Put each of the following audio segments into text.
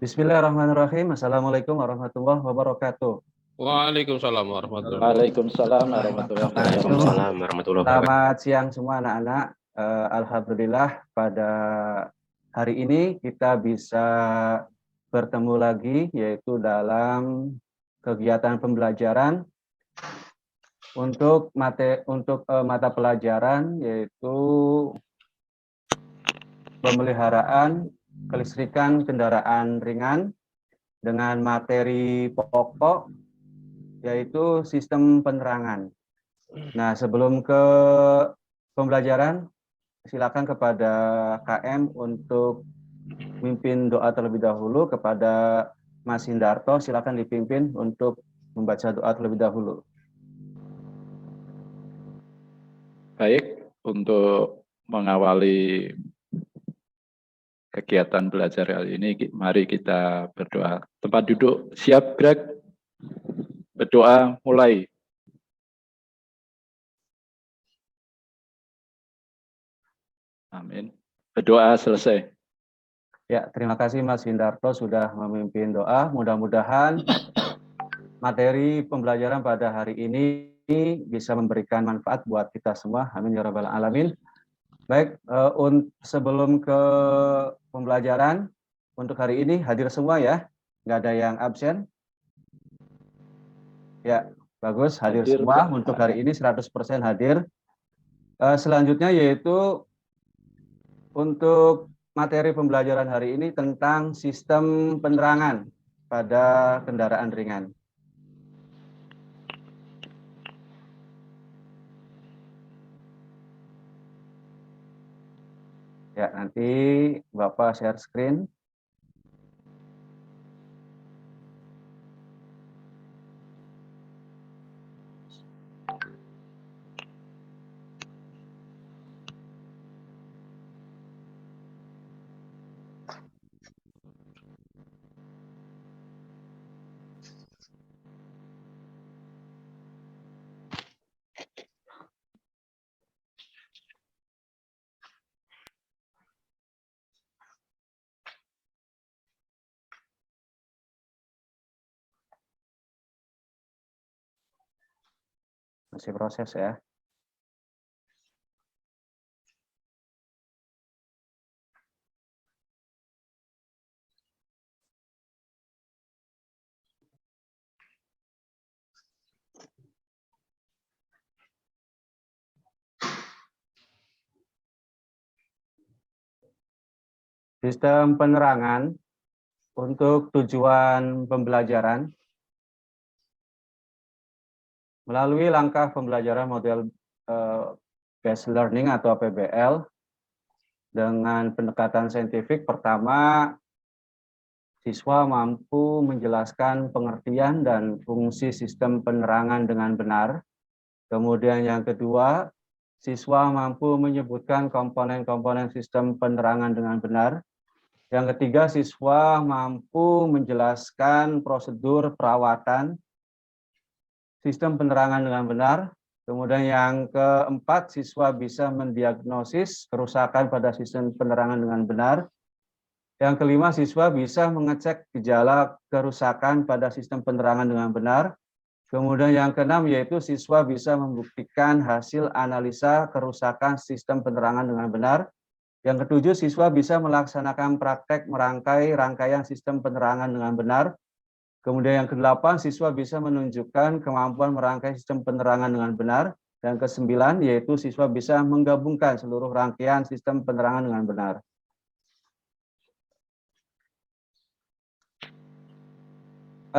Bismillahirrahmanirrahim. Assalamualaikum warahmatullahi wabarakatuh. Waalaikumsalam warahmatullahi wabarakatuh. Waalaikumsalam warahmatullahi wabarakatuh. Waalaikumsalam warahmatullahi wabarakatuh. Selamat siang semua anak-anak. Alhamdulillah pada hari ini kita bisa bertemu lagi yaitu dalam kegiatan pembelajaran untuk mata pelajaran yaitu pemeliharaan kelistrikan kendaraan ringan dengan materi pokok yaitu sistem penerangan. Nah, sebelum ke pembelajaran, silakan kepada KM untuk memimpin doa terlebih dahulu. Kepada Mas Hindarto, silakan dipimpin untuk membaca doa terlebih dahulu. Baik, untuk mengawali kegiatan belajar kali ini, mari kita berdoa. Tempat duduk siap, Greg? Berdoa mulai. Amin. Berdoa selesai. Ya, terima kasih Mas Hindarto sudah memimpin doa. Mudah-mudahan materi pembelajaran pada hari ini bisa memberikan manfaat buat kita semua. Amin ya rabbal alamin. Baik, sebelum ke pembelajaran untuk hari ini hadir semua ya, nggak ada yang absen. Ya, bagus, hadir semua untuk hari ini 100% hadir. Selanjutnya yaitu untuk materi pembelajaran hari ini tentang sistem penerangan pada kendaraan ringan. Ya, nanti Bapak share screen. Masih proses ya. Sistem penerangan untuk tujuan pembelajaran melalui langkah pembelajaran model based learning atau PBL dengan pendekatan saintifik. Pertama, siswa mampu menjelaskan pengertian dan fungsi sistem penerangan dengan benar. Kemudian yang kedua, siswa mampu menyebutkan komponen-komponen sistem penerangan dengan benar. Yang ketiga, siswa mampu menjelaskan prosedur perawatan sistem penerangan dengan benar. Kemudian yang keempat, siswa bisa mendiagnosis kerusakan pada sistem penerangan dengan benar. Yang kelima, siswa bisa mengecek gejala kerusakan pada sistem penerangan dengan benar. Kemudian yang keenam yaitu siswa bisa membuktikan hasil analisa kerusakan sistem penerangan dengan benar. Yang ketujuh, siswa bisa melaksanakan praktek merangkai rangkaian sistem penerangan dengan benar. Kemudian yang kedelapan, siswa bisa menunjukkan kemampuan merangkai sistem penerangan dengan benar. Dan kesembilan, yaitu siswa bisa menggabungkan seluruh rangkaian sistem penerangan dengan benar.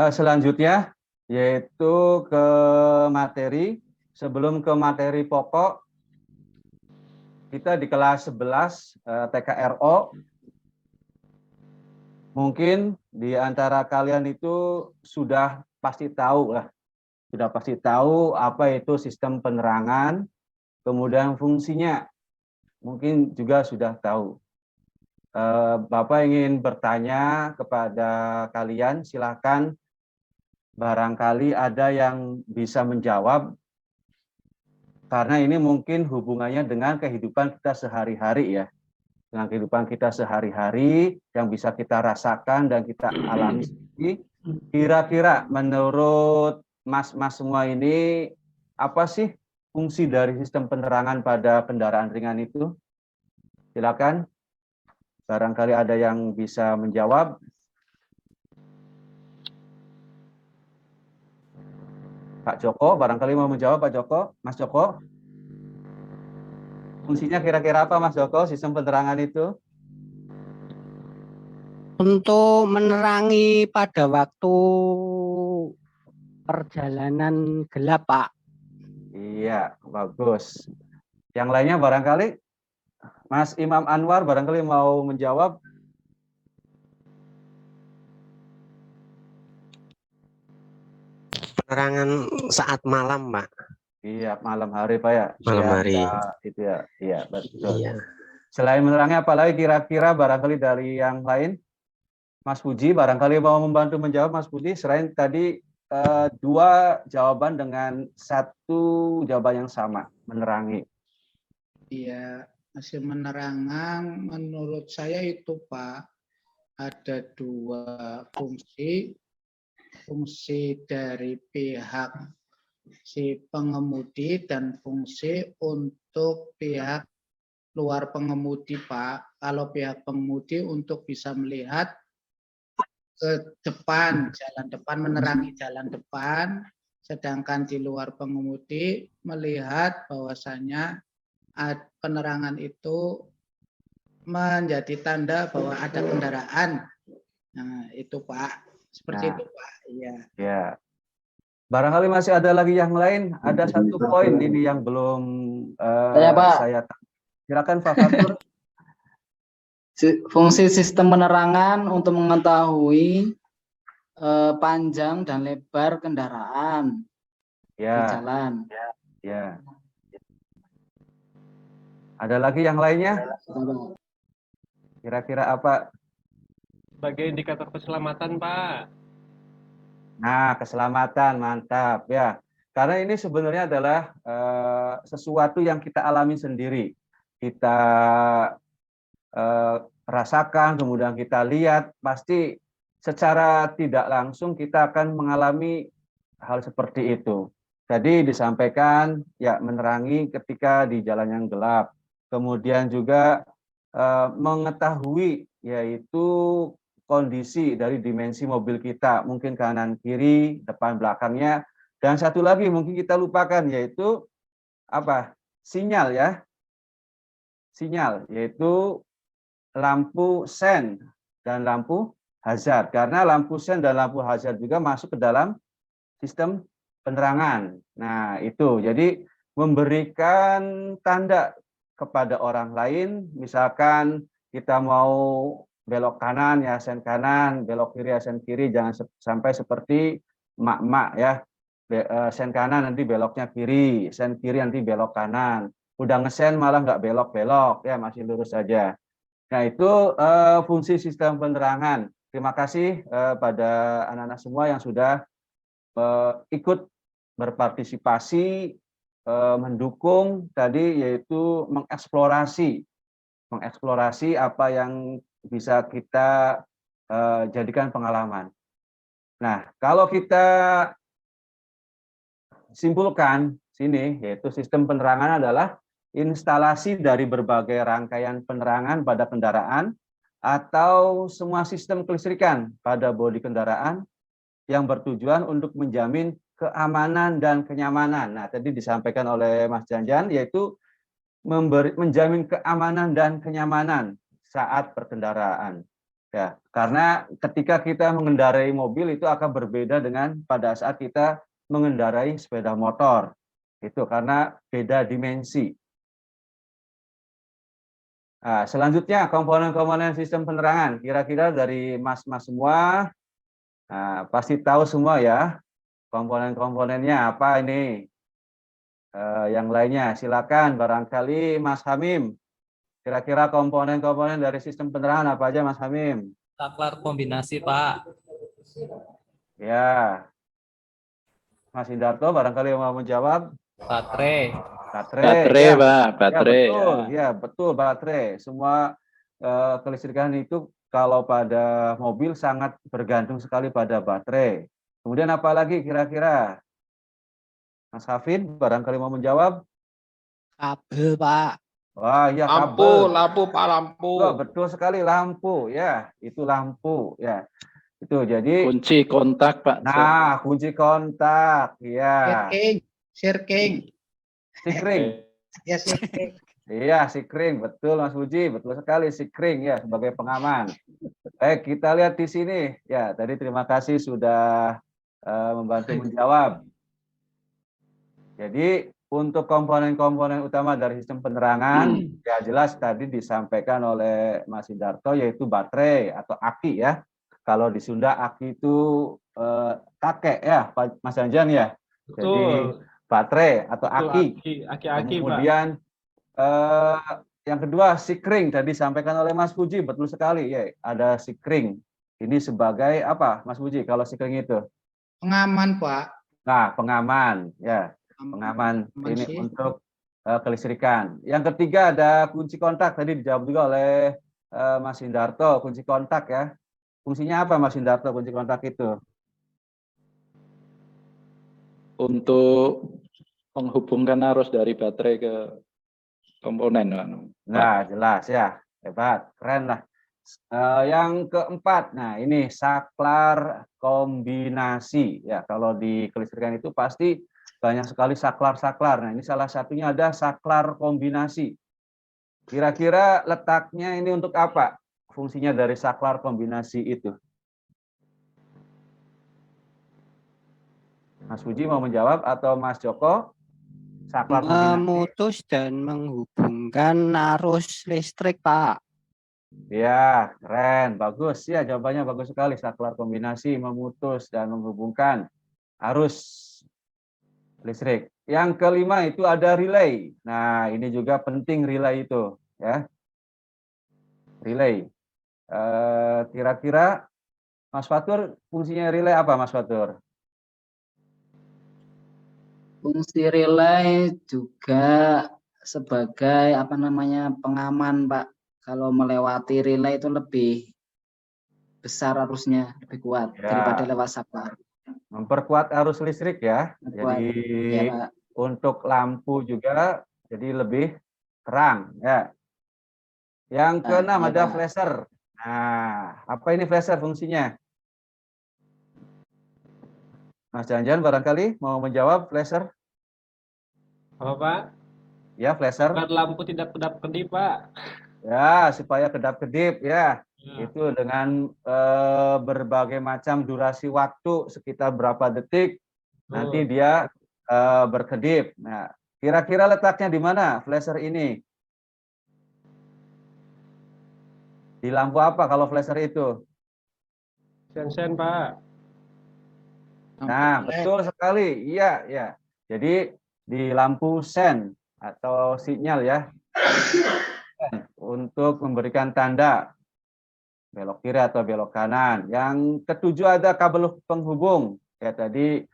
Selanjutnya, yaitu ke materi. Sebelum ke materi pokok, kita di kelas 11 TKRO, mungkin di antara kalian itu sudah pasti tahu apa itu sistem penerangan, kemudian fungsinya mungkin juga sudah tahu. Bapak ingin bertanya kepada kalian, silakan barangkali ada yang bisa menjawab, karena ini mungkin hubungannya dengan kehidupan kita sehari-hari ya. dengan kehidupan kita sehari-hari yang bisa kita rasakan dan kita alami sendiri. Kira-kira menurut Mas semua ini apa sih fungsi dari sistem penerangan pada kendaraan ringan itu? Silakan. Barangkali ada yang bisa menjawab. Pak Joko, barangkali mau menjawab Pak Joko, Mas Joko. Fungsinya kira-kira apa Mas Joko, sistem penerangan itu? Untuk menerangi pada waktu perjalanan gelap, Pak. Iya, bagus. Yang lainnya barangkali Mas Imam Anwar barangkali mau menjawab. Penerangan saat malam, Pak. Iya, malam hari Pak ya. Malam hari. Itu ya. Iya, betul. Iya. Selain menerangi apa lagi kira-kira barangkali dari yang lain? Mas Puji barangkali mau membantu menjawab Mas Puji. Selain tadi dua jawaban dengan satu jawaban yang sama, menerangi. Iya, hasil menerangan menurut saya itu Pak, ada dua fungsi. Fungsi dari pihak si pengemudi dan fungsi untuk pihak luar pengemudi Pak. Kalau pihak pengemudi untuk bisa melihat ke depan, jalan depan, menerangi jalan depan, sedangkan di luar pengemudi melihat bahwasanya penerangan itu menjadi tanda bahwa ada kendaraan. Nah, itu Pak. Seperti itu Pak. Iya. Ya. Barangkali masih ada lagi yang lain. Ada satu poin ini yang belum saya tahu. Silakan Pak Fatur. Fungsi sistem penerangan untuk mengetahui panjang dan lebar kendaraan di jalan. Ya. Ada lagi yang lainnya? Kira-kira apa? Sebagai indikator keselamatan, Pak. Nah, keselamatan, mantap ya. Karena ini sebenarnya adalah sesuatu yang kita alami sendiri. Kita rasakan, kemudian kita lihat, pasti secara tidak langsung kita akan mengalami hal seperti itu. Jadi disampaikan ya menerangi ketika di jalan yang gelap. Kemudian juga mengetahui yaitu kondisi dari dimensi mobil kita, mungkin kanan kiri, depan belakangnya, dan satu lagi mungkin kita lupakan yaitu apa? Sinyal ya. Sinyal yaitu lampu sen dan lampu hazard, karena lampu sen dan lampu hazard juga masuk ke dalam sistem penerangan. Nah, itu jadi memberikan tanda kepada orang lain, misalkan kita mau belok kanan ya sen kanan, belok kiri ya sen kiri, jangan sampai seperti emak-emak ya, sen kanan nanti beloknya kiri, sen kiri nanti belok kanan, udah ngesen malah nggak belok-belok ya, masih lurus saja. Nah, itu fungsi sistem penerangan. Terima kasih pada anak-anak semua yang sudah ikut berpartisipasi, mendukung tadi yaitu mengeksplorasi apa yang bisa kita jadikan pengalaman. Nah, kalau kita simpulkan sini, yaitu sistem penerangan adalah instalasi dari berbagai rangkaian penerangan pada kendaraan atau semua sistem kelistrikan pada bodi kendaraan yang bertujuan untuk menjamin keamanan dan kenyamanan. Nah, tadi disampaikan oleh Mas Janjan, yaitu menjamin keamanan dan kenyamanan saat berkendaraan. Ya, karena ketika kita mengendarai mobil itu akan berbeda dengan pada saat kita mengendarai sepeda motor. Itu karena beda dimensi. Nah, selanjutnya komponen-komponen sistem penerangan. Kira-kira dari mas-mas semua, nah, pasti tahu semua ya komponen-komponennya apa ini. Yang lainnya silakan barangkali Mas Hamim. Kira-kira komponen-komponen dari sistem penerangan apa aja Mas Hamim? Saklar kombinasi, Pak. Ya. Mas Indarto barangkali mau menjawab. Baterai. Baterai, ya. Pak, baterai. Ya, betul baterai. Semua kelistrikan itu kalau pada mobil sangat bergantung sekali pada baterai. Kemudian apalagi kira-kira? Mas Hafid barangkali mau menjawab. Kabel, Pak. Wah, ya Lampu, kabel. lampu, Pak, lampu. Wah, betul sekali, lampu. Ya, itu lampu. Ya, itu jadi. Kunci kontak, Pak. Nah, kunci kontak. Ya, Shirking. sikring. Ya, shirking. Iya, sikring. Betul, Mas Puji. Betul sekali, sikring ya sebagai pengaman. Baik, kita lihat di sini. Ya, tadi terima kasih sudah membantu menjawab. Jadi untuk komponen-komponen utama dari sistem penerangan, ya jelas tadi disampaikan oleh Mas Indarto, yaitu baterai atau aki ya. Kalau di Sunda aki itu kakek ya, Mas Anjan ya. Jadi baterai atau aki. Aki-aki, Pak. Kemudian yang kedua sikring, tadi disampaikan oleh Mas Puji, betul sekali ya. Ada sikring. Ini sebagai apa, Mas Puji? Kalau sikring itu? Pengaman, Pak. Nah, pengaman ya. Pengaman ini untuk kelistrikan. Yang ketiga ada kunci kontak, tadi dijawab juga oleh Mas Indarto, kunci kontak ya. Fungsinya apa Mas Indarto kunci kontak itu? Untuk menghubungkan arus dari baterai ke komponen. Nah, jelas ya. Hebat, keren lah. Yang keempat, nah ini saklar kombinasi ya. Kalau di kelistrikan itu pasti banyak sekali saklar-saklar. Nah, ini salah satunya ada saklar kombinasi. Kira-kira letaknya ini untuk apa? Fungsinya dari saklar kombinasi itu. Mas Puji mau menjawab atau Mas Joko? Saklar kombinasi. Memutus dan menghubungkan arus listrik, Pak. Ya, keren, bagus. Ya, jawabannya bagus sekali. Saklar kombinasi memutus dan menghubungkan arus listrik. Yang kelima itu ada relay. Nah, ini juga penting relay itu, ya. Relay. Kira-kira Mas Fatur fungsinya relay apa, Mas Fatur? Fungsi relay juga sebagai apa namanya pengaman, Pak. Kalau melewati relay itu lebih besar arusnya, lebih kuat daripada lewat saklar. Memperkuat arus listrik ya. Jadi ya, untuk lampu juga jadi lebih terang ya. Yang keenam ada flasher. Nah, apa ini flasher fungsinya? Mas Janjan barangkali mau menjawab flasher? Apa, Pak? Ya, flasher. Agar lampu tidak kedap-kedip, Pak. Ya, supaya kedap-kedip ya. Itu dengan berbagai macam durasi waktu sekitar berapa detik nanti dia berkedip. Nah, kira-kira letaknya di mana flasher ini? Di lampu apa kalau flasher itu? Sen-sen, Pak. Nah, betul sekali. Iya, ya. Jadi di lampu sen atau sinyal ya. Untuk memberikan tanda belok kiri atau belok kanan. Yang ketujuh ada kabel penghubung. Ya tadi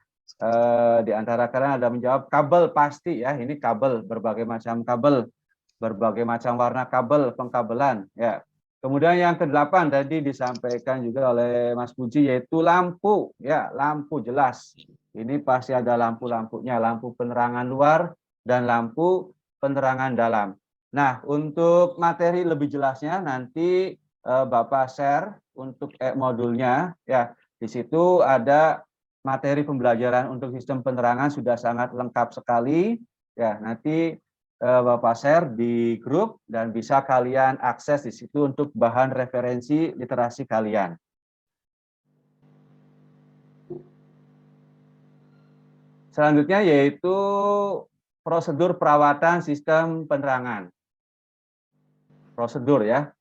di antara kalian ada menjawab kabel pasti ya. Ini kabel, berbagai macam kabel, berbagai macam warna kabel pengkabelan. Ya. Kemudian yang ke-8 tadi disampaikan juga oleh Mas Puji yaitu lampu. Ya, lampu jelas. Ini pasti ada lampu-lampunya, lampu penerangan luar dan lampu penerangan dalam. Nah, untuk materi lebih jelasnya nanti Bapak share untuk modulnya ya. Di situ ada materi pembelajaran untuk sistem penerangan sudah sangat lengkap sekali ya. Nanti Bapak share di grup dan bisa kalian akses di situ untuk bahan referensi literasi kalian. Selanjutnya yaitu prosedur perawatan sistem penerangan. Prosedur ya.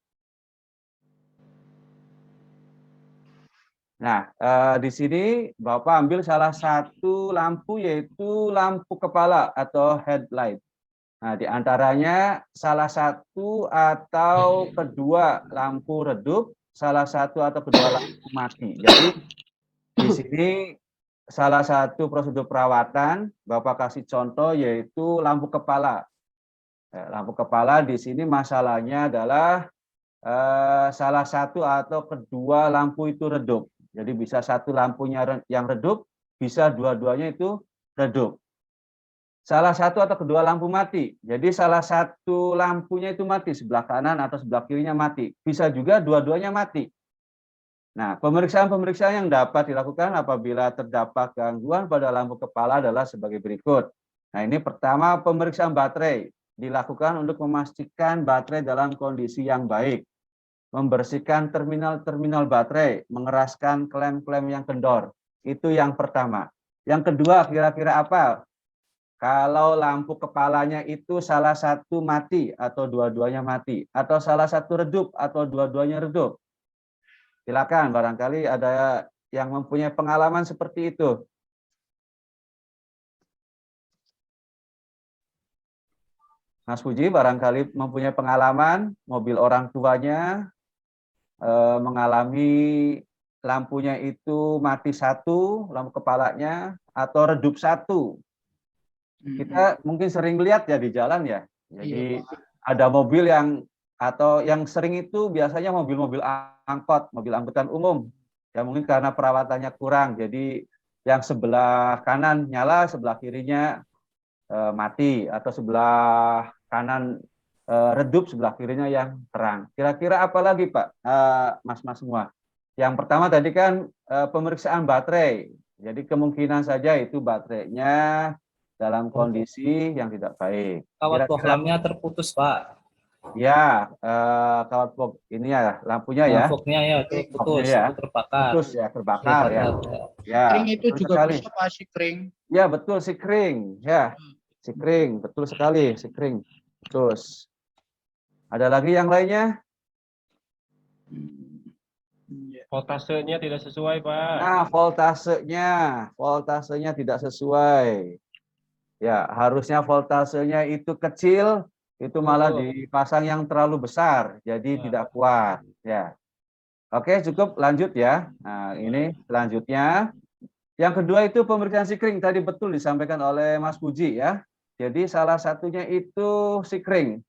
Nah, di sini Bapak ambil salah satu lampu yaitu lampu kepala atau headlight. Nah, di antaranya salah satu atau kedua lampu redup, salah satu atau kedua lampu mati. Jadi di sini salah satu prosedur perawatan Bapak kasih contoh yaitu lampu kepala. Lampu kepala di sini masalahnya adalah salah satu atau kedua lampu itu redup. Jadi bisa satu lampunya yang redup, bisa dua-duanya itu redup. Salah satu atau kedua lampu mati. Jadi salah satu lampunya itu mati, sebelah kanan atau sebelah kirinya mati. Bisa juga dua-duanya mati. Nah, pemeriksaan-pemeriksaan yang dapat dilakukan apabila terdapat gangguan pada lampu kepala adalah sebagai berikut. Nah, ini pertama, pemeriksaan baterai dilakukan untuk memastikan baterai dalam kondisi yang baik. Membersihkan terminal-terminal baterai, mengeraskan klem-klem yang kendor. Itu yang pertama. Yang kedua, kira-kira apa? Kalau lampu kepalanya itu salah satu mati atau dua-duanya mati, atau salah satu redup atau dua-duanya redup. Silakan, barangkali ada yang mempunyai pengalaman seperti itu. Mas Puji barangkali mempunyai pengalaman mobil orang tuanya mengalami lampunya itu mati satu, lampu kepalanya, atau redup satu. Kita mungkin sering lihat ya di jalan ya. Jadi ada mobil yang atau yang sering itu biasanya mobil-mobil angkot, mobil angkutan umum. Ya mungkin karena perawatannya kurang. Jadi yang sebelah kanan nyala, sebelah kirinya mati, atau sebelah kanan redup, sebelah kirinya yang terang. Kira-kira apa lagi Pak, Mas-mas semua? Yang pertama tadi kan pemeriksaan baterai. Jadi kemungkinan saja itu baterainya dalam kondisi yang tidak baik. Kawat Kira-kira bohlamnya terputus, Pak. ya, kawat box ini ya, lampunya ya. Lampunya ya itu putus, ya. itu terbakar. Putus ya, terbakar ya. Ya, Kring itu betul juga sekali. bisa Pak, si kring. Ya, betul, si kring. Ya, si kring, betul sekali, si kring. Terus, ada lagi yang lainnya? Voltasenya tidak sesuai, Pak. Nah, voltasenya tidak sesuai. Ya, harusnya voltasenya itu kecil, itu malah dipasang yang terlalu besar, jadi tidak kuat. Ya, oke, cukup, lanjut ya. Nah, ini selanjutnya. Yang kedua itu pemeriksaan sikring, tadi betul disampaikan oleh Mas Puji ya. Jadi salah satunya itu sikring.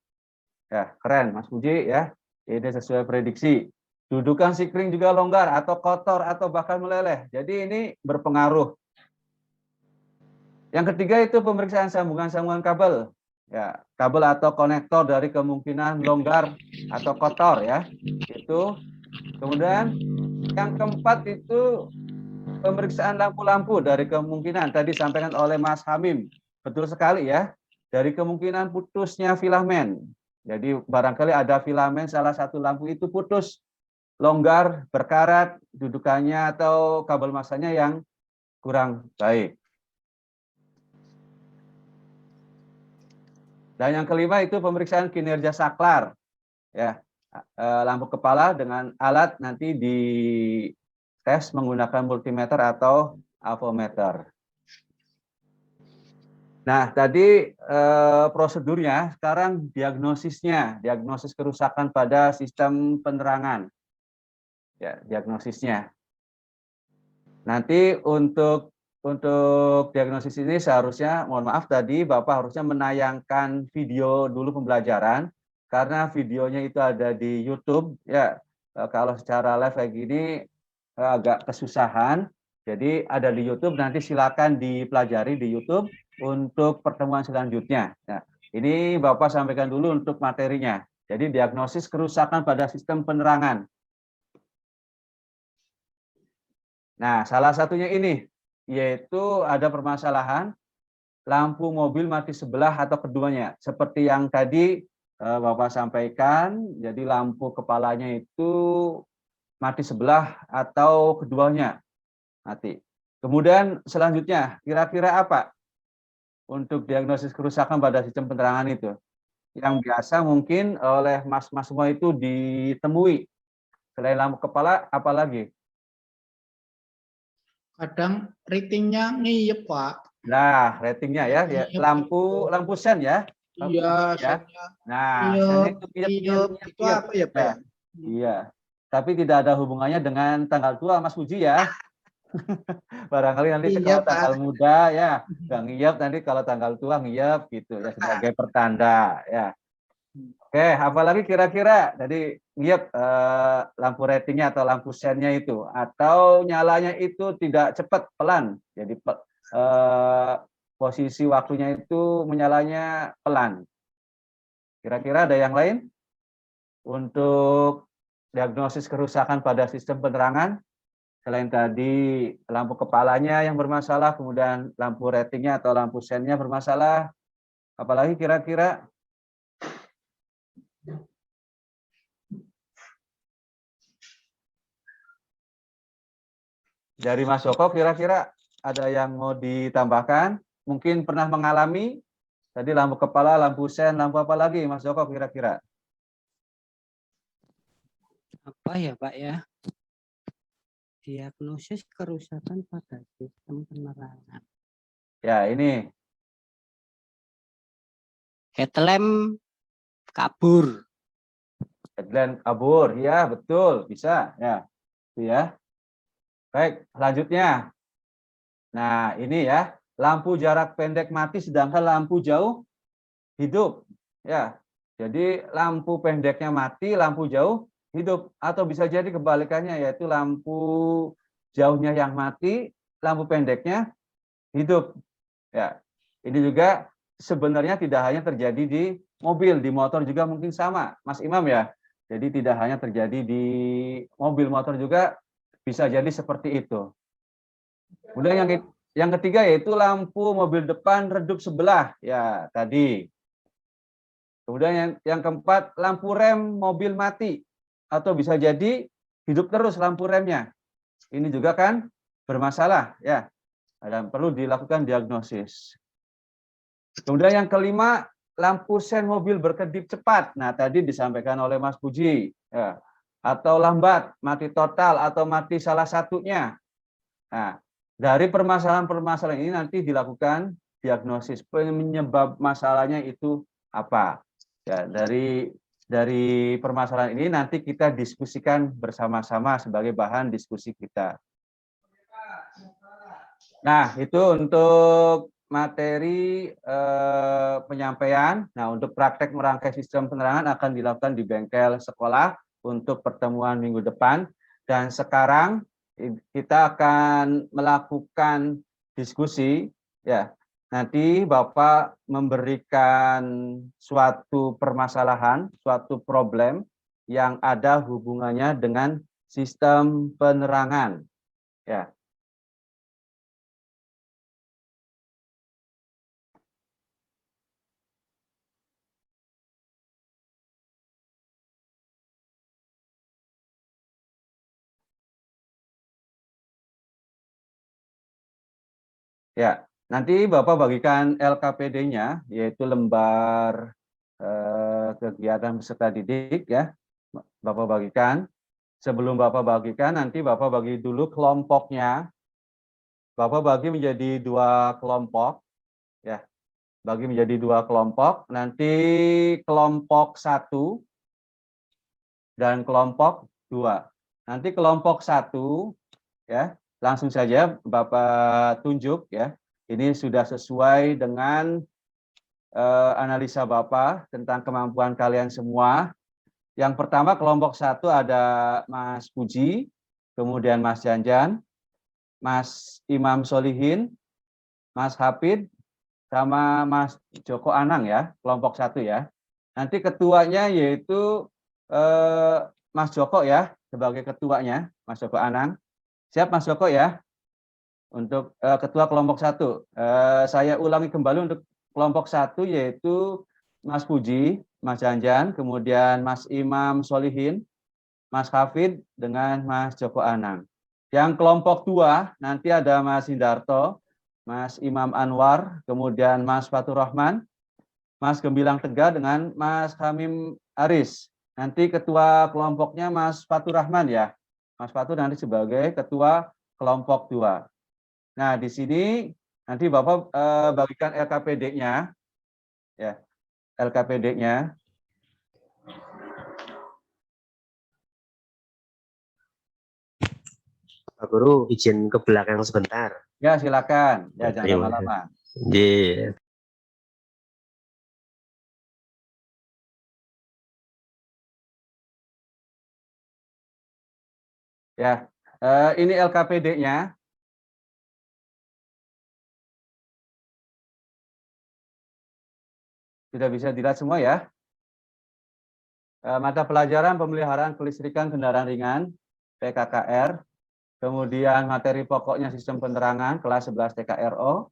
Ya, keren Mas Puji ya. Ini sesuai prediksi. Dudukan sikring juga longgar atau kotor atau bahkan meleleh. Jadi ini berpengaruh. Yang ketiga itu pemeriksaan sambungan-sambungan kabel. Ya, kabel atau konektor dari kemungkinan longgar atau kotor ya. Itu. Kemudian yang keempat itu pemeriksaan lampu-lampu dari kemungkinan tadi disampaikan oleh Mas Hamim. Betul sekali ya. Dari kemungkinan putusnya filamen. Jadi barangkali ada filamen salah satu lampu itu putus, longgar, berkarat, dudukannya atau kabel masanya yang kurang baik. Dan yang kelima itu pemeriksaan kinerja saklar. Ya, lampu kepala dengan alat nanti di tes menggunakan multimeter atau avometer. Nah, tadi prosedurnya, sekarang diagnosisnya, diagnosis kerusakan pada sistem penerangan. Ya, diagnosisnya. Nanti untuk diagnosis ini seharusnya, mohon maaf tadi Bapak harusnya menayangkan video dulu pembelajaran, karena videonya itu ada di YouTube. Ya, kalau secara live kayak gini agak kesusahan. Jadi ada di YouTube, nanti silakan dipelajari di YouTube untuk pertemuan selanjutnya. Nah, ini Bapak sampaikan dulu untuk materinya. Jadi diagnosis kerusakan pada sistem penerangan. Nah, salah satunya ini, yaitu ada permasalahan lampu mobil mati sebelah atau keduanya. Seperti yang tadi Bapak sampaikan, jadi lampu kepalanya itu mati sebelah atau keduanya mati. Kemudian selanjutnya, kira-kira apa untuk diagnosis kerusakan pada sistem penerangan itu? Yang biasa mungkin oleh mas-mas semua itu ditemui. Selain lampu kepala, apa lagi? Kadang ratingnya ngiyep Pak. Nah, ratingnya ya, lampu sen ya. Iya, ya. Nah, itu apa ya Pak? Ya? Iya. Tapi tidak ada hubungannya dengan tanggal tua Mas Puji ya. Barangkali nanti kalau tanggal muda ya nggak ngiyep, nanti kalau tanggal tua ngiyep gitu ya, sebagai pertanda ya. Oke, apalagi kira-kira dari lampu ratingnya atau lampu sennya itu, atau nyalanya itu tidak cepat, pelan. Jadi posisi waktunya itu menyalanya pelan. Kira-kira ada yang lain untuk diagnosis kerusakan pada sistem penerangan? Selain tadi lampu kepalanya yang bermasalah, kemudian lampu ratingnya atau lampu sennya bermasalah, apalagi kira-kira? Dari Mas Joko kira-kira ada yang mau ditambahkan? Mungkin pernah mengalami tadi lampu kepala, lampu sen, lampu apa lagi Mas Joko kira-kira? Apa ya Pak ya? Diagnosis kerusakan pada sistem penerangan. Ya ini Headlamp kabur. headlamp kabur, ya betul, bisa ya, itu ya. Baik, selanjutnya. Nah ini ya, lampu jarak pendek mati sedangkan lampu jauh hidup. Ya, jadi lampu pendeknya mati, lampu jauh hidup, atau bisa jadi kebalikannya, yaitu lampu jauhnya yang mati, lampu pendeknya hidup. Ya, ini juga sebenarnya tidak hanya terjadi di mobil, di motor juga mungkin sama, Mas Imam ya. Jadi tidak hanya terjadi di mobil, motor juga bisa jadi seperti itu. Kemudian yang ketiga yaitu lampu mobil depan redup sebelah, ya tadi. Kemudian yang keempat, lampu rem mobil mati, atau bisa jadi hidup terus lampu remnya. Ini juga kan bermasalah, ya, dan perlu dilakukan diagnosis. Kemudian yang kelima, lampu sen mobil berkedip cepat. Nah, tadi disampaikan oleh Mas Puji, ya. Atau lambat, mati total, atau mati salah satunya. Nah, dari permasalahan-permasalahan ini nanti dilakukan diagnosis penyebab masalahnya itu apa. Ya, dari permasalahan ini nanti kita diskusikan bersama-sama sebagai bahan diskusi kita. Nah, itu untuk materi penyampaian. Nah, untuk praktek merangkai sistem penerangan akan dilakukan di bengkel sekolah untuk pertemuan minggu depan. Dan sekarang kita akan melakukan diskusi, ya. Nanti Bapak memberikan suatu permasalahan, suatu problem yang ada hubungannya dengan sistem penerangan, ya. Ya, nanti Bapak bagikan LKPD-nya, yaitu lembar kegiatan peserta didik, ya. Bapak bagikan. Sebelum Bapak bagikan, nanti Bapak bagi dulu kelompoknya. Bapak bagi menjadi 2 kelompok, ya. Bagi menjadi 2 kelompok. Nanti kelompok 1 dan kelompok 2. Nanti kelompok 1, ya. Langsung saja Bapak tunjuk, ya. Ini sudah sesuai dengan analisa Bapak tentang kemampuan kalian semua. Yang pertama kelompok 1 ada Mas Puji, kemudian Mas Janjan, Mas Imam Solihin, Mas Hafid, sama Mas Joko Anang, ya, kelompok 1 ya. Nanti ketuanya yaitu Mas Joko, ya, sebagai ketuanya, Mas Joko Anang. Siap Mas Joko, ya, untuk ketua kelompok 1. Saya ulangi kembali untuk kelompok 1 yaitu Mas Puji, Mas Janjan, kemudian Mas Imam Solihin, Mas Hafid, dengan Mas Joko Anang. Yang kelompok 2 nanti ada Mas Hindarto, Mas Imam Anwar, kemudian Mas Fatur Rahman, Mas Gembilang Tegar, dengan Mas Hamim Aris. Nanti ketua kelompoknya Mas Fatur Rahman, ya. Mas Fatur nanti sebagai ketua kelompok 2. Nah, di sini nanti Bapak bagikan LKPD-nya, ya, LKPD-nya. Pak Guru, izin ke belakang sebentar. Ya, silakan. Ya, jangan Terima lama-lama. Iya. Ya, ini LKPD-nya. Sudah bisa dilihat semua ya. Mata pelajaran pemeliharaan kelistrikan kendaraan ringan, PKKR. Kemudian materi pokoknya sistem penerangan, kelas 11 TKRO.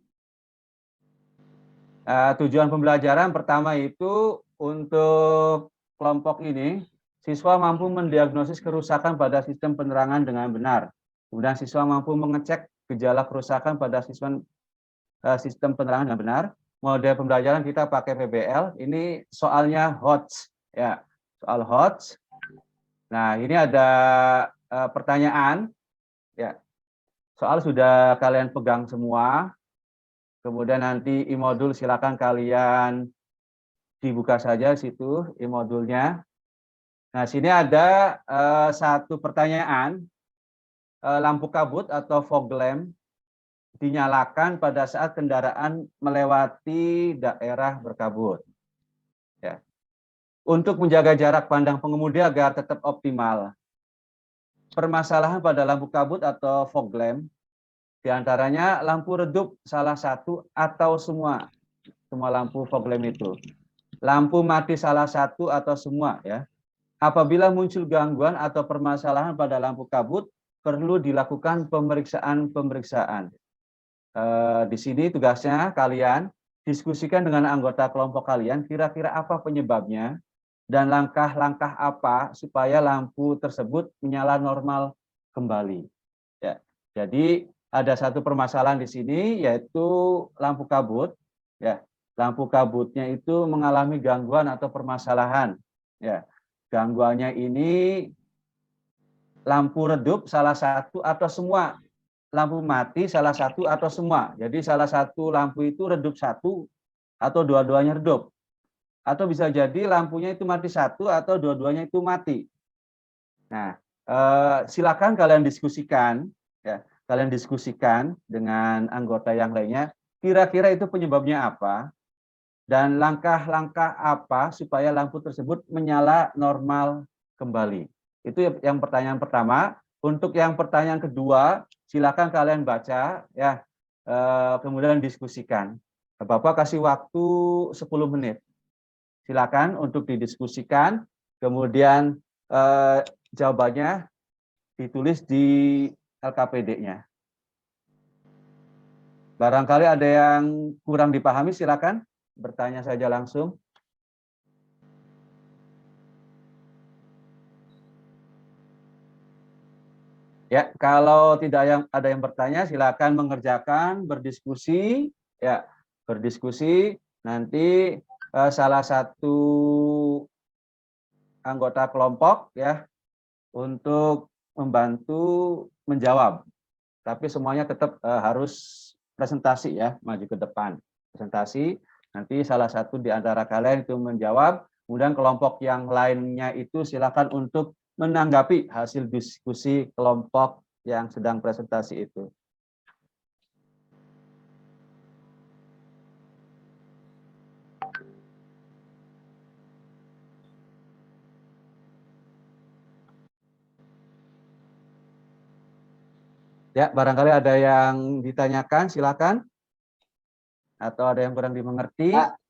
Tujuan pembelajaran pertama itu untuk kelompok ini, siswa mampu mendiagnosis kerusakan pada sistem penerangan dengan benar. Kemudian siswa mampu mengecek gejala kerusakan pada sistem penerangan dengan benar. Model pembelajaran kita pakai PBL. Ini soalnya HOTS, ya, soal HOTS. Nah, ini ada pertanyaan, ya. Soal sudah kalian pegang semua. Kemudian nanti e-modul silakan kalian dibuka saja situ e-modulnya. Nah, sini ada satu pertanyaan, lampu kabut atau fog lamp dinyalakan pada saat kendaraan melewati daerah berkabut. Ya. Untuk menjaga jarak pandang pengemudi agar tetap optimal. Permasalahan pada lampu kabut atau fog lamp, diantaranya lampu redup salah satu atau semua lampu fog lamp itu. Lampu mati salah satu atau semua, ya. Apabila muncul gangguan atau permasalahan pada lampu kabut, perlu dilakukan pemeriksaan. Di sini tugasnya kalian diskusikan dengan anggota kelompok kalian kira-kira apa penyebabnya dan langkah-langkah apa supaya lampu tersebut menyala normal kembali. Ya. Jadi ada satu permasalahan di sini yaitu lampu kabut. Ya, lampu kabutnya itu mengalami gangguan atau permasalahan. Ya, gangguannya ini lampu redup salah satu atau semua. Lampu mati salah satu atau semua. Jadi salah satu lampu itu redup satu atau dua-duanya redup. Atau bisa jadi lampunya itu mati satu atau dua-duanya itu mati. Nah, silakan kalian diskusikan, ya, kalian diskusikan dengan anggota yang lainnya. Kira-kira itu penyebabnya apa dan langkah-langkah apa supaya lampu tersebut menyala normal kembali. Itu yang pertanyaan pertama. Untuk yang pertanyaan kedua, silakan kalian baca, ya, kemudian diskusikan. Bapak kasih waktu 10 menit. Silakan untuk didiskusikan, kemudian jawabannya ditulis di LKPD-nya. Barangkali ada yang kurang dipahami, silakan bertanya saja langsung. Ya, kalau tidak ada yang bertanya, silakan mengerjakan, berdiskusi, ya, berdiskusi. Nanti salah satu anggota kelompok, ya, untuk membantu menjawab. Tapi semuanya tetap harus presentasi, ya, maju ke depan. Presentasi, nanti salah satu di antara kalian itu menjawab, kemudian kelompok yang lainnya itu silakan untuk menanggapi hasil diskusi kelompok yang sedang presentasi itu. Ya, barangkali ada yang ditanyakan, silakan. Atau ada yang kurang dimengerti. Pak,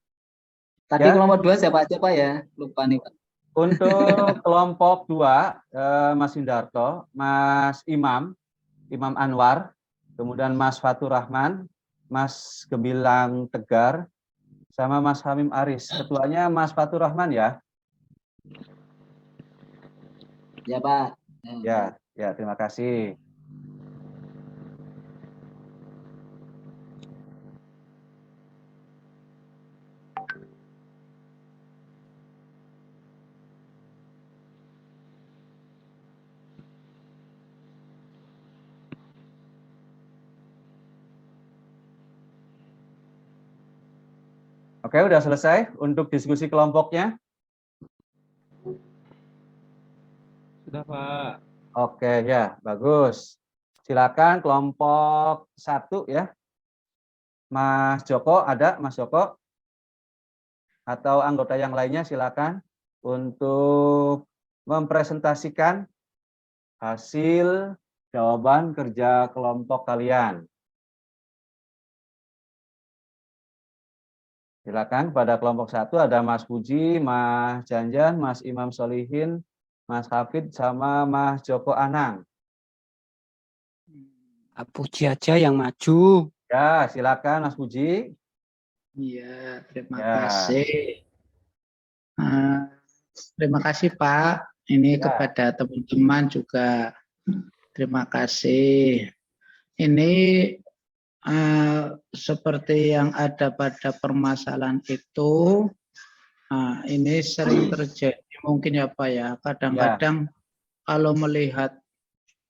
tadi Ya. kelompok 2 siapa aja Pak ya? Lupa nih Pak. Untuk kelompok 2, Mas Indarto, Mas Imam Anwar, kemudian Mas Fatur Rahman, Mas Gemilang Tegar, sama Mas Hamim Aris. Ketuanya Mas Fatur Rahman, ya. Ya Pak. Ya, ya, terima kasih. Oke, udah selesai untuk diskusi kelompoknya? Sudah, Pak. Oke, ya, bagus. Silakan kelompok 1, ya. Mas Joko, ada Mas Joko? Atau anggota yang lainnya silakan untuk mempresentasikan hasil jawaban kerja kelompok kalian. Silakan, pada kelompok 1 ada Mas Puji, Mas Janjan, Mas Imam Solihin, Mas Hafid, sama Mas Joko Anang. Pak Puji aja yang maju. Ya, silakan Mas Puji. Iya, terima Ya. kasih. Terima kasih Pak. Ini Ya. kepada teman-teman juga terima kasih. Ini seperti yang ada pada permasalahan itu, ini sering terjadi mungkin ya Pak ya. Kadang-kadang kalau melihat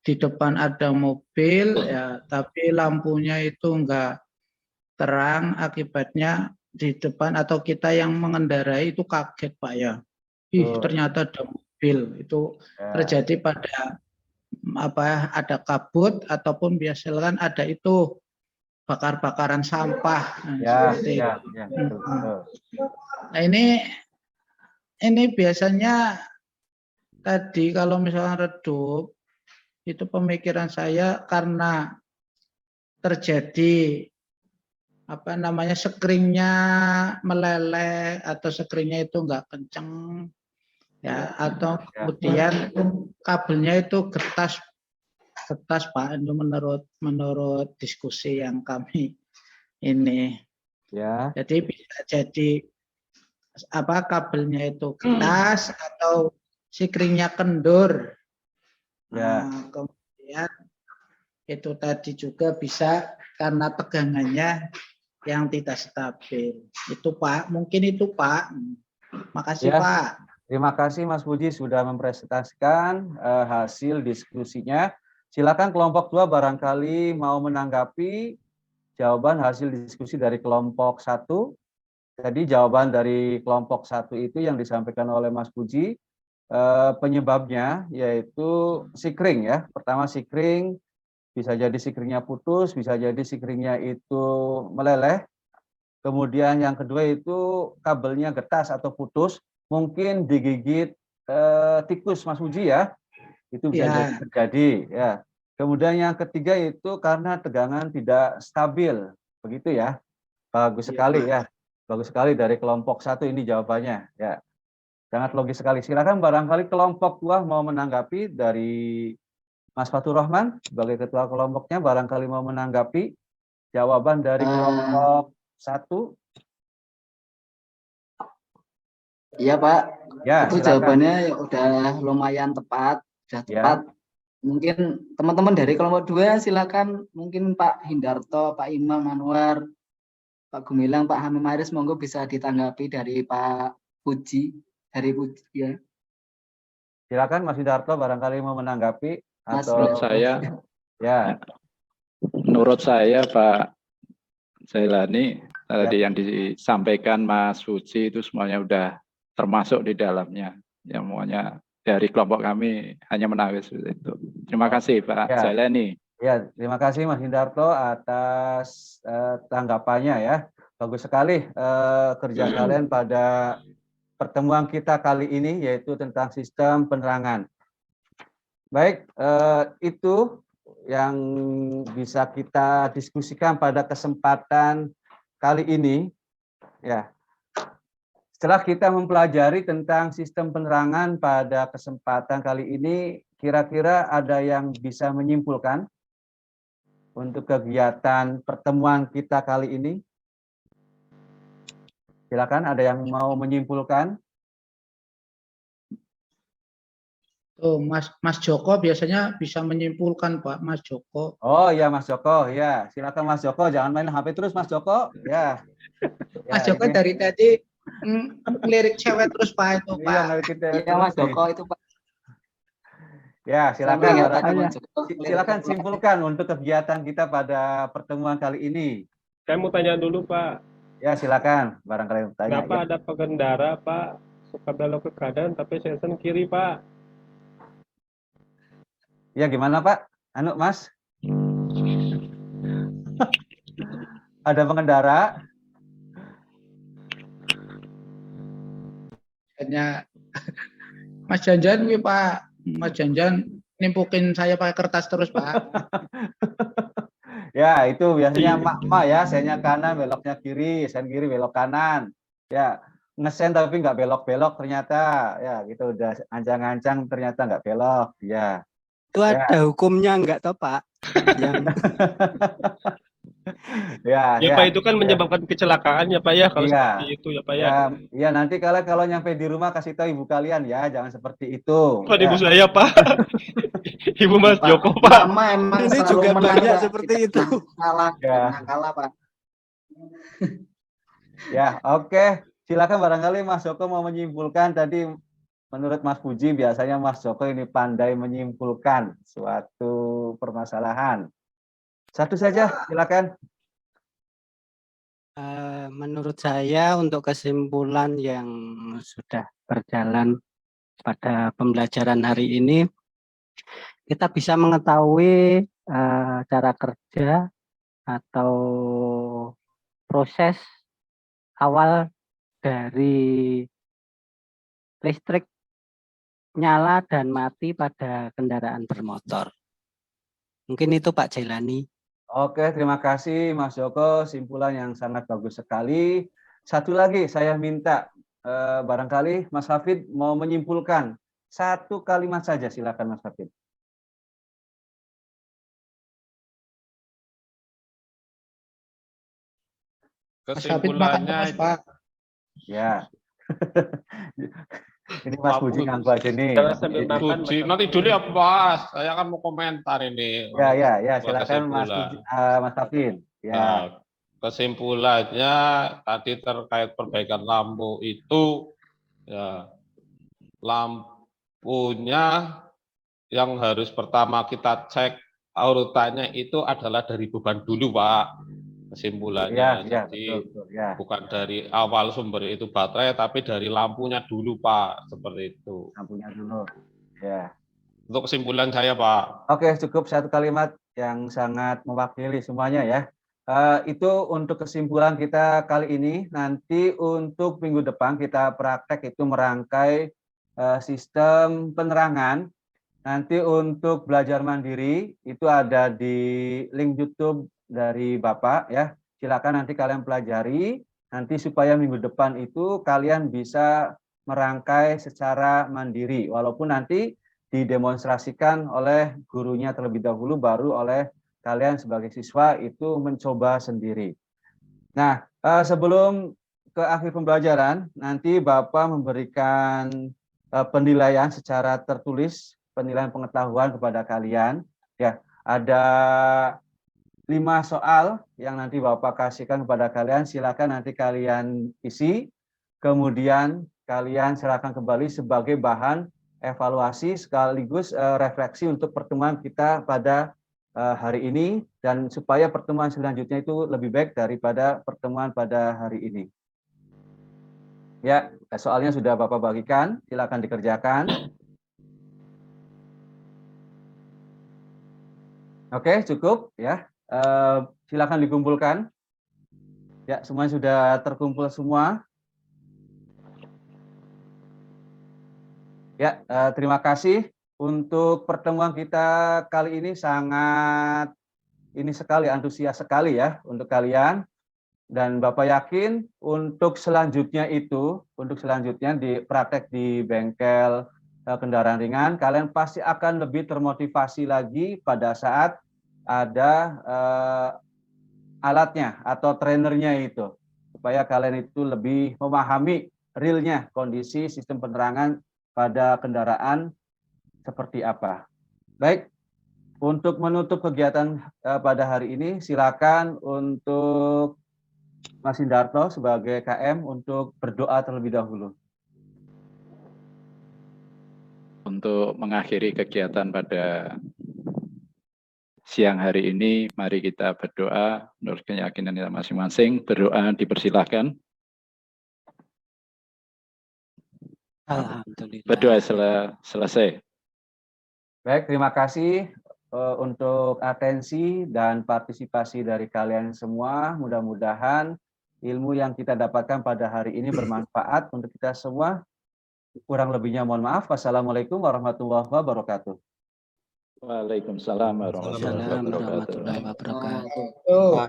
di depan ada mobil ya, tapi lampunya itu enggak terang, akibatnya di depan atau kita yang mengendarai itu kaget Pak ya. Ternyata ada mobil. Itu terjadi pada ada kabut ataupun biasanya kan ada itu bakar-bakaran sampah. Seperti itu. Betul. Nah ini biasanya tadi kalau misalnya redup itu pemikiran saya karena terjadi skringnya meleleh atau skringnya itu enggak kenceng ya, atau kemudian kabelnya itu getas Pak, itu menurut diskusi yang kami ini. Ya. Jadi bisa jadi kabelnya itu getas atau sikringnya kendur. Ya. Kemudian itu tadi juga bisa karena tegangannya yang tidak stabil. Itu Pak, mungkin itu Pak. Makasih Ya. Pak. Terima kasih Mas Puji sudah mempresentasikan hasil diskusinya. Silakan kelompok 2 barangkali mau menanggapi jawaban hasil diskusi dari kelompok 1. Jadi jawaban dari kelompok 1 itu yang disampaikan oleh Mas Puji, penyebabnya yaitu sikring ya. Pertama sikring, bisa jadi sikringnya putus, bisa jadi sikringnya itu meleleh. Kemudian yang kedua itu kabelnya getas atau putus, mungkin digigit tikus Mas Puji ya. Itu bisa jadi terjadi ya. Kemudian yang ketiga itu karena tegangan tidak stabil, begitu ya. Bagus sekali ya. Bagus sekali dari kelompok 1 ini jawabannya ya. Sangat logis sekali. Silakan barangkali kelompok 2 mau menanggapi dari Mas Fatur Rahman sebagai ketua kelompoknya, barangkali mau menanggapi jawaban dari kelompok 1. Iya Pak, Ya, itu silakan. jawabannya udah lumayan tepat, sudah tepat. Mungkin teman-teman dari kelompok 2 silakan, mungkin Pak Hindarto, Pak Imam Anwar, Pak Gumilang, Pak Hamim Aris, monggo bisa ditanggapi dari Pak Puji, dari Puji ya. Silakan Mas Hindarto barangkali mau menanggapi atau Menurut saya, ya. Menurut saya Pak Zailani tadi yang disampaikan Mas Puji itu semuanya udah termasuk di dalamnya. Yang semuanya dari kelompok kami hanya menangis itu. Terima kasih Pak Zailani. Ya, terima kasih Mas Hindarto atas tanggapannya ya. Bagus sekali kerja kalian pada pertemuan kita kali ini yaitu tentang sistem penerangan. Baik, itu yang bisa kita diskusikan pada kesempatan kali ini. Ya. Setelah kita mempelajari tentang sistem penerangan pada kesempatan kali ini, kira-kira ada yang bisa menyimpulkan untuk kegiatan pertemuan kita kali ini? Silakan, ada yang mau menyimpulkan? Tuh, Mas Joko biasanya bisa menyimpulkan Pak, Mas Joko. Oh iya Mas Joko, ya silakan Mas Joko, jangan main HP terus Mas Joko, ya. Mas Joko dari tadi ngelirik cewek terus Pak itu Pak. Iya Mas Joko itu Pak. Ya silakan, silakan simpulkan untuk kegiatan kita pada pertemuan kali ini. Saya mau tanya dulu Pak. Ya silakan, barangkali tanya. Kenapa ada pengendara Pak suka belok ke kanan tapi sesen kiri Pak? Ya gimana Pak? Anu Mas? Ada pengendara? Hanya Mas Janjan Pak, Mas Janjan nimpukin saya pakai kertas terus, Pak. Ya, itu biasanya emak-emak ya, senya kanan, beloknya kiri, sen kiri, belok kanan. Ya, ngesen tapi nggak belok-belok ternyata. Ya, gitu udah ancang-ancang ternyata nggak belok. Ya. Itu ada hukumnya enggak toh, Pak? Yang Ya, Ya Pak, itu kan menyebabkan kecelakaan ya Pak ya, kalau Iya. seperti itu ya Pak ya. Ya, nanti kalau nyampe di rumah kasih tahu ibu kalian ya, jangan seperti itu. Bukan Ya. ibu saya Pak. Ibu Mas Pak, Joko Pak. Mama emang Ini selalu juga menang, banyak Pak. seperti Kita itu. Kalah, Ya. pernah kalah, Pak. Ya, oke. Silakan barangkali Mas Joko mau menyimpulkan tadi menurut Mas Puji biasanya Mas Joko ini pandai menyimpulkan suatu permasalahan. Satu saja, silakan. Menurut saya untuk kesimpulan yang sudah berjalan pada pembelajaran hari ini, kita bisa mengetahui cara kerja atau proses awal dari listrik nyala dan mati pada kendaraan bermotor. Mungkin itu Pak Jailani. Oke, terima kasih Mas Joko, simpulan yang sangat bagus sekali. Satu lagi saya minta barangkali Mas Hafid mau menyimpulkan satu kalimat saja, silakan Mas Hafid. Mas Hafid makan terus, Pak. Ya. Ini Mas Puji nganggu aja nih. Jangan sambil makan. Puji, nanti dulu ya Mas, saya kan mau komentar ini. Ya, Buat silakan Mas kesimpulan. Puji, Mas Hafid. Ya. Nah, kesimpulannya tadi terkait perbaikan lampu itu, ya lampunya yang harus pertama kita cek urutannya itu adalah dari beban dulu Pak. Kesimpulannya, Ya, jadi betul, ya. bukan dari awal sumber itu baterai, tapi dari lampunya dulu Pak, seperti itu. Lampunya dulu. Ya. Untuk kesimpulan saya Pak. Oke, cukup satu kalimat yang sangat mewakili semuanya ya. Itu untuk kesimpulan kita kali ini. Nanti untuk minggu depan kita praktek itu merangkai sistem penerangan. Nanti untuk belajar mandiri itu ada di link YouTube dari Bapak ya. Silakan nanti kalian pelajari. Nanti supaya minggu depan itu kalian bisa merangkai secara mandiri. Walaupun nanti didemonstrasikan oleh gurunya terlebih dahulu, baru oleh kalian sebagai siswa itu mencoba sendiri. Nah, sebelum ke akhir pembelajaran, nanti Bapak memberikan penilaian secara tertulis, penilaian pengetahuan kepada kalian. Ya, ada 5 soal yang nanti Bapak kasihkan kepada kalian. Silakan nanti kalian isi, kemudian kalian serahkan kembali sebagai bahan evaluasi sekaligus refleksi untuk pertemuan kita pada hari ini, dan supaya pertemuan selanjutnya itu lebih baik daripada pertemuan pada hari ini. Ya, soalnya sudah Bapak bagikan, silakan dikerjakan. Oke, cukup ya. Silakan dikumpulkan. Ya, semuanya sudah terkumpul semua. Ya, terima kasih untuk pertemuan kita kali ini sangat antusias sekali ya untuk kalian, dan Bapak yakin untuk selanjutnya di praktek di bengkel kendaraan ringan kalian pasti akan lebih termotivasi lagi pada saat ada alatnya atau trainernya itu, supaya kalian itu lebih memahami realnya kondisi sistem penerangan pada kendaraan seperti apa. Baik, untuk menutup kegiatan pada hari ini, silakan untuk Mas Indarto sebagai KM untuk berdoa terlebih dahulu. Untuk mengakhiri kegiatan pada siang hari ini, mari kita berdoa menurut keyakinan kita masing-masing. Berdoa dipersilahkan. Alhamdulillah. Berdoa selesai. Baik, terima kasih untuk atensi dan partisipasi dari kalian semua. Mudah-mudahan ilmu yang kita dapatkan pada hari ini bermanfaat untuk kita semua. Kurang lebihnya mohon maaf. Wassalamualaikum warahmatullahi wabarakatuh. Waalaikumsalam warahmatullahi Assalamualaikum wabarakatuh. warahmatullahi wabarakatuh. Oh. Pak,